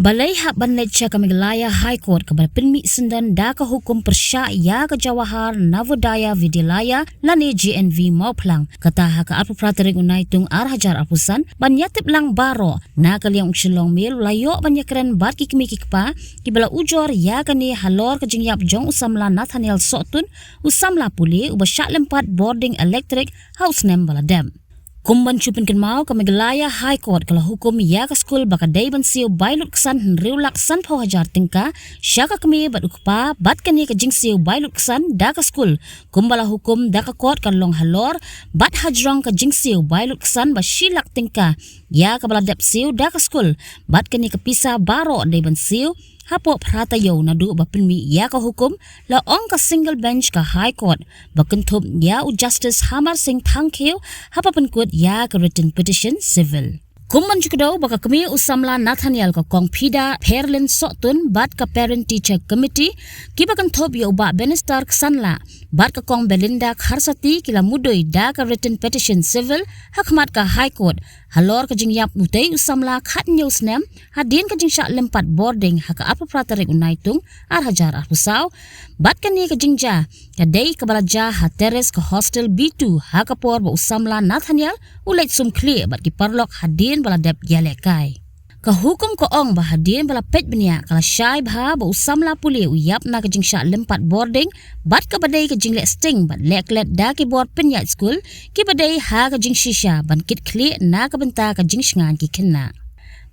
Balai Hak Banlecha ke Meghalaya High Court kepada Penmi Sendan da ke hukum persya ya ke Jawahar Navodaya Vidyalaya lani GNV mau pelang kata hak arpu pratarik unai tung arhajar apusan ban yatip lang baro na kaliang uksilong mil layok ban yakren bat ki kimi kikpa ki bala ujor ya kani halor ke jingyap jong usamla Nathaniel Sotun usamla puli uba syak lempat boarding electric house nem bala dam. Kumban cupin kan mau ke Meghalaya High Court kalau hukum ya ke skul baka day ban siu bailut kesan henriu laksan pau hajar tingka syaka kami bat ukpa bat kani ke jing siu bailut kesan da ke skul kumbala hukum da ke court kan long halor bat hajrong ke jing siu bailut kesan ba shilak tingka ya ke bala dep siu da ke skul bat kani ke pisa baro day ban siu hapo prata yo nadu ba penmi ya ka hukum la ong ka single bench ka high court bakentup ya u justice Hamar Singh Thangkeu hapa penkut ya ka written petition civil kumman jukdo baka kami usamla Nathaniel ka kong pida Perlin Sotun bat ka parent teacher committee ki bakentup yo ba Benistar Ksanla bat ka kong Belinda Kharsati kila mudoi da ka written petition civil hakmat ka high court halor ka jingyap utay usamla khat news nem hadin ka jingsya lempat boarding haka apa pratarik unaitung arhajar arpusaw bat kani ka jingja kadai ka balaja ha teres ka hostel B2 haka por ba usamla Nathaniel ulait sum clear bat ki parlok hadin bala dep yalekai ka hukum ko ong ba hadin bala pet benia kala syai bha ba usamla puli uyap na ka jingsya lempat boarding bat ka badai ka jingle sting bat leklet da ki board penyat school ki badai ha ka jingshisha ban kit clear na ka benta ka jingsngan ki kenna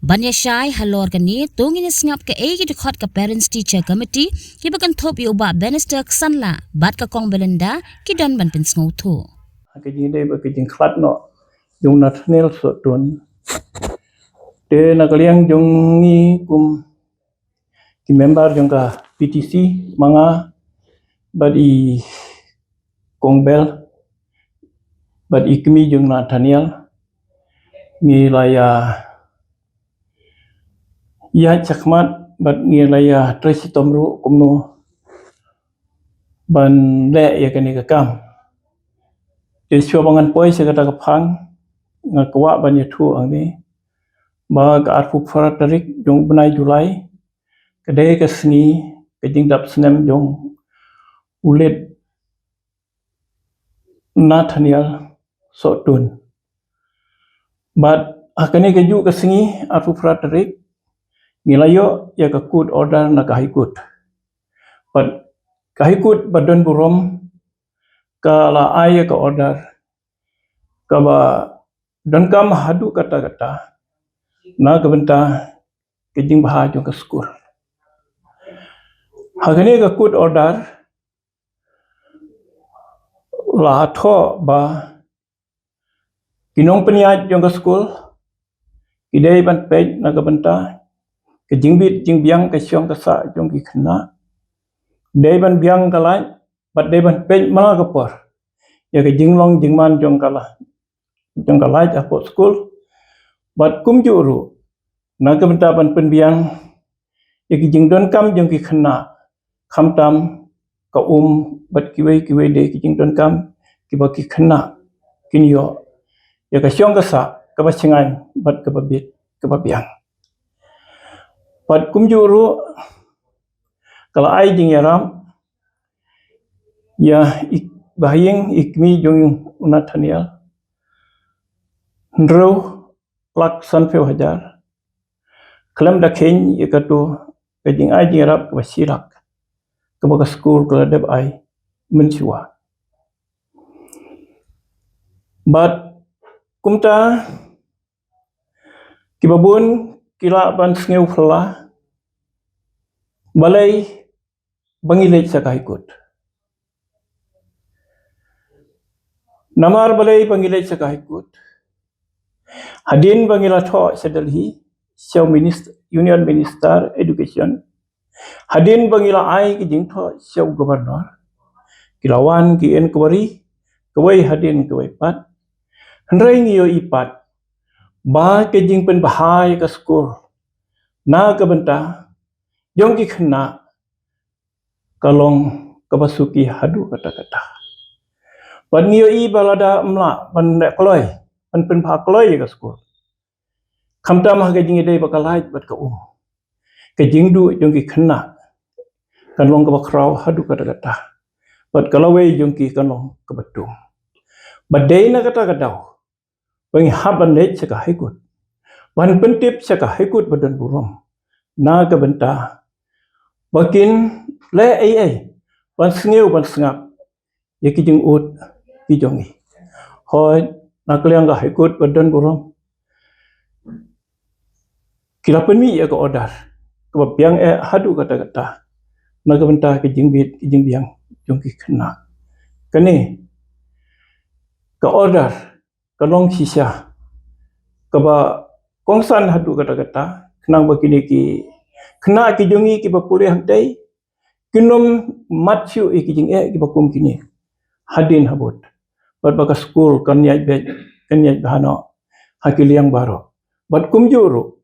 Banya syai halor kani tungin singap ke egi dekat ke parents teacher committee ki bakan top yu ba Benister Ksanla bat ka kong Belinda ki dan ban pin sngo tu. Ke jing dei ba ke jing khlat no jong Nathaniel Sotun de na kaliang jong ni kum ki member jong ka PTC manga badi kong bel bad ikmi jong Nathaniel ngi laya ya chakmat bat ngi laya Tracy Tomru kumno ban le ya kani ka kam de shobangan poi se kata ka phang ngakwa ban ya thu angni ba ka arfu tarik jong benai Julai kade ka sni ka jing dap snem jong ulet Nathaniel Sotun bat akani ka ju ka singi arfu tarik Nilayo ya ka court order na ka high court. But ka high court badan burom ka la ay ka order ka ba dan kam hadu kata-kata na ka benta kejing baha jong ka school. Hagani ka court order la tho ba kinong penyat jong ka school idai ban pej na ka benta ke jingbit jingbiang ke syong ke sa jong ki khna deban biang kalai bat deban pej ma ka por ya ke jinglong jingman jong kalai apo school bat kum juru na ka benta ban penbiang ya ki jingdon kam jong ki khna kham tam ka bat kiwei de ki jingdon kam ki ba ki khna kinyo ya ka syong ka sa ka ba singai bat ka ba bit ka ba biang Pat kumjuru kalau ai jing yaram ya bahing ikmi jong Nathaniel ndro lak sanfeu hajar kelam da khen yakatu kajing ai jing yarap ka silak ka ba school ka deb ai menchua but kumta kibabun kila ban sneu phla balai bangilej sa kahikut namar balai bangilej sa kahikut hadin bangila tho sa Delhi Shaw Minister Union Minister Education hadin bangila ai ki jing tho Shaw Governor kilawan ki en kwari kwai hadin kwai pat handrai ngiyo ipat ba ke jing pen bahai ka school na ka benta jong ki khna kalong kabasuki hadu kata-kata ban ngiyo i balada mla ban ne kloi ban pen pha kloi ka school khamta ma ga jing dei bakalai bat ka ke jingdu jong ki khna kan long ka bakraw hadu kata bat kalawe jong ki kan long ka batung badai na kata kadaw bang haban ne chaka haikut wan pentip chaka haikut badan burom na ka benta bakin le ai wan sneu wan sngap ye ki jing ut ki jongi hoi na kliang ka haikut badan burom kila penmi ya ka order ka biang hadu kata na ka benta ki jing bit ki jing biang jong ki khna kani ka order ka long sisya ka ba kongsan hadu kata kenang begini ki kena ki jongi ki ba pulih dai kinom matchu ki jing ki ba kum kini hadin habut bat baka school kan yai bahano hakiliang baro bat kum juru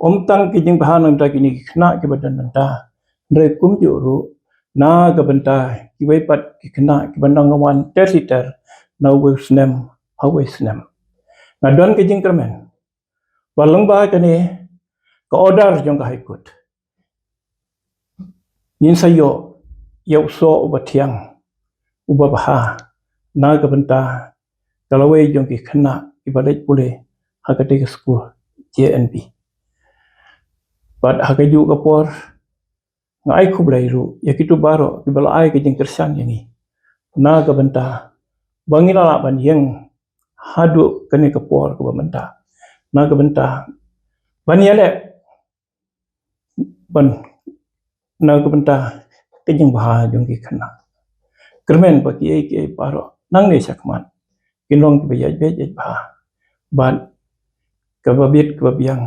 om tang ki jing bahano ta kini kena ki badan benta ndre kum juru na ka benta ki bai pat ki kena ki bandang wan terliter na we snem hawe snem ngadon ki jing kermen walang ba kani ka order jong ka haikut nin sayo yau so uba tiang uba baha na ka benta kalawe jong ki khna ibalai pule hakate ke school JNB bat hakaju ka por ngai khublai ru yakitu baro ibala ai ke jing kersan yani na ka benta bangila ban yang hadu kani ka por ka benta na ka benta ban yale ban na ka benta ke jing baha jong ki khna kermen baki ke baro nang ne sakman kinong ki bayaj bej baha ban ka babit ka biang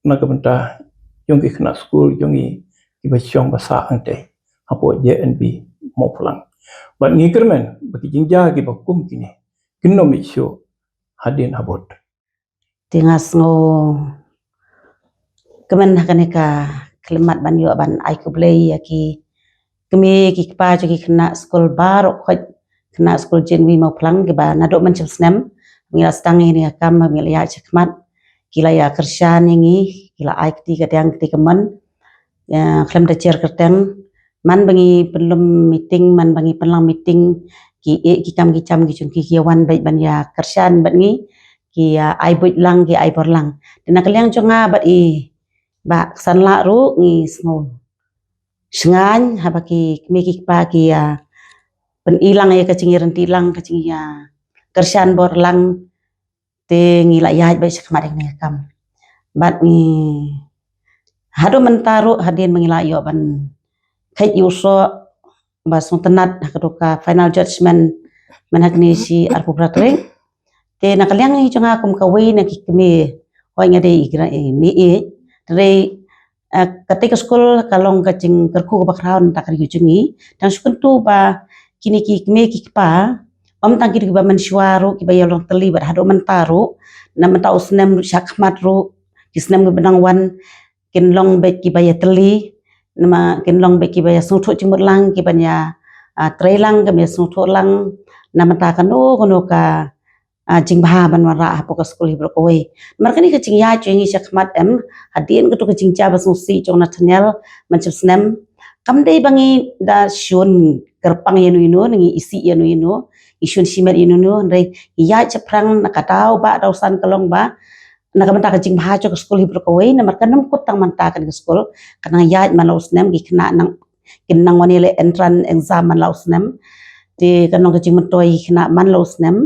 na ka benta jong ki khna school jong ki ba syong basa ante apo JNB mo pulang ban ni kermen baki jingja ki bakum kini kinom isyo hadin habot tingas ngo kemen hakaneka kelimat ban yo ban ai kublei ki kemi ki pa ki kena school bar khoj kena school JNB mau plang ki ba nadok mencem snem mila stang ini akam mila ya chakmat kila ya kershan ini kila ai kti kadang kti kemen ya klem da cer kerteng man bangi belum meeting man bangi pelang meeting ki kam ki jam ki chung ki wan baik ban ya kershan ban ngi ki ai buit lang ki ai bor lang dina kaliang chunga bat ba san la ru ngi sngo sngan habaki mi ki pa ki pen ilang ya kacing tilang kacing ya kershan bor lang te ngi la ya baik sakmat ni kam bat ngi hadu mentaru hadin mengila yo ban kai yuso basung tenat hakaduka final judgment managni si arpu pratring te nakaliang ni chunga kum kawai na kikme hoi ngade igra mi re ketika school kalong kacing kerku background takar yujungi dan sukuntu ba kini kikme kikpa om tangki ba mensyuaru ki bayalong teli bat hadu mentaru na mentau snem syakmat ru kisnem benang wan kin long bet ki baya teli nama kin long bet ki baya suthu chimut lang ki banya trailang ke suthu lang nama ta kanu kono ka jing bha ban wara apo ka school hibro kowe markani ka jing ya chingi sakmat em hadin ka to ka jing cha basu si chong na thanel manchem snem kam dei bangi da shun kerpang yenu ino ngi isi yenu ino isun simer ino no ndai ya chaprang nakatau ba dausan kalong ba nakabenta ka jing bha cho school hibro kowe na markanam kutang manta kan school kanang ya malaus nem gi khna nang kinang wanile entrance exam malaus nem te kanong ka jing mantoi khna man laus nem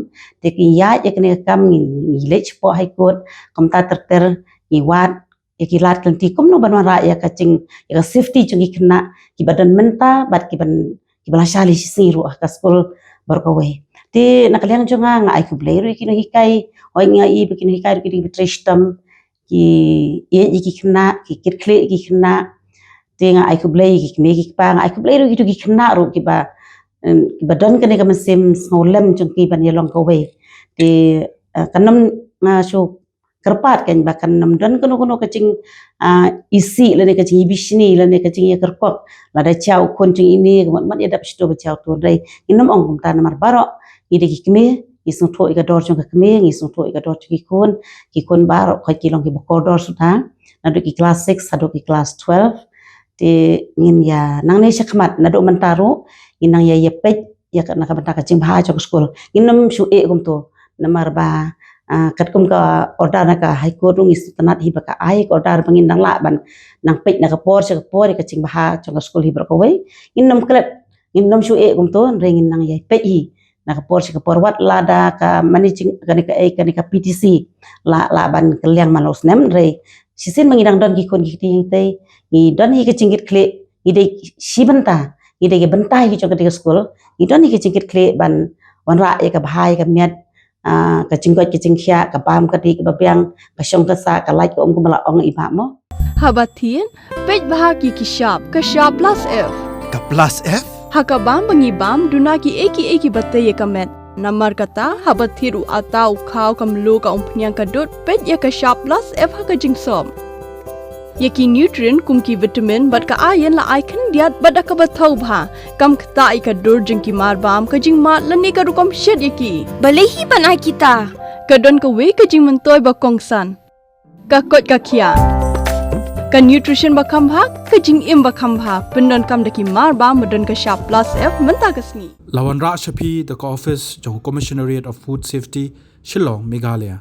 te ki ya ekne kam ngi lech po high court komta terter i wat ikilat kan ti kom no banwara ya ka jing ya safety chung gi khna ki badan menta bat ki ban ki bala shali siru ka school bar kowe te nakaliang chunga nga ai kublei ru ki no hikai oi nga I bikin hikai ki tristam ki ye ki khna ki kirkle ki khna te nga ai kublei ki me ki pa nga ai kublei ru ki khna ru ki ba badan kene ka mesim ngolem chung ki ban yelong kowe te kanam nga shu kerpat kan bakan nam dan kono kacing isi lene kacing ibisni lene kacing ya kerkok lada chau kon chung ini mat ya dap sto chau tu dai inam ong kum tan mar baro ide ki kme isung tho iga dor chung ka kme isung tho iga dor ki kon baro khoi ki long ki bokor dor su tha naduk ki kelas 6 saduk ki kelas 12 ti ngin ya nang ne syakmat naduk mentaru inang ya pej ya nak benta ka jing bha jong school inam shu e kum to namar ba kat kum ka order na ka high court ung istanat hi ba ka ai ka order bangin nang la ban nang pej na ka por ka jing bha jong school hi ba ko wei inam klet inam shu e kum to ring nang ya pej hi na ka por wat lada ka managing ka PTC la ban keliang malos nem re sisin mangidang don ki kon ki ting te i don hi ka jingit kle i de shibanta i de benta hi jong ka school i don hi ka jingit kle ban wan ra e ka bhai ka miat ka jinggot ka jingkhia ka pam ka ti ka babyang ka shong ka sa ka like ko om kumala ong i ba mo Habatin, pej bahagi ki sharp plus F. Ka plus F? Hakabam bangi bam dunaki eki batay kamet. Namar kata habathiru atau kau kamlu ka umpnyang kadut pej ya ka sharp plus F haka jingsom. Yaki nutrient kumki vitamin bat ka ayan la icon diat bat ka bathau bha kam kata ka dur jingki mar bam ka jing mat lani ka rukom shed yaki. Balehi banai kita. Kadon ka we ka jing mentoy ba kongsan. Ka kot ka kia. Ka nutrition ba kambha ka jing im ba kambha pendon kam daki mar bam medon ka sharp plus F menta kasni. Lawan Ra Shapi, the office, Johor Commissionariat of Food Safety, Shillong, Meghalaya.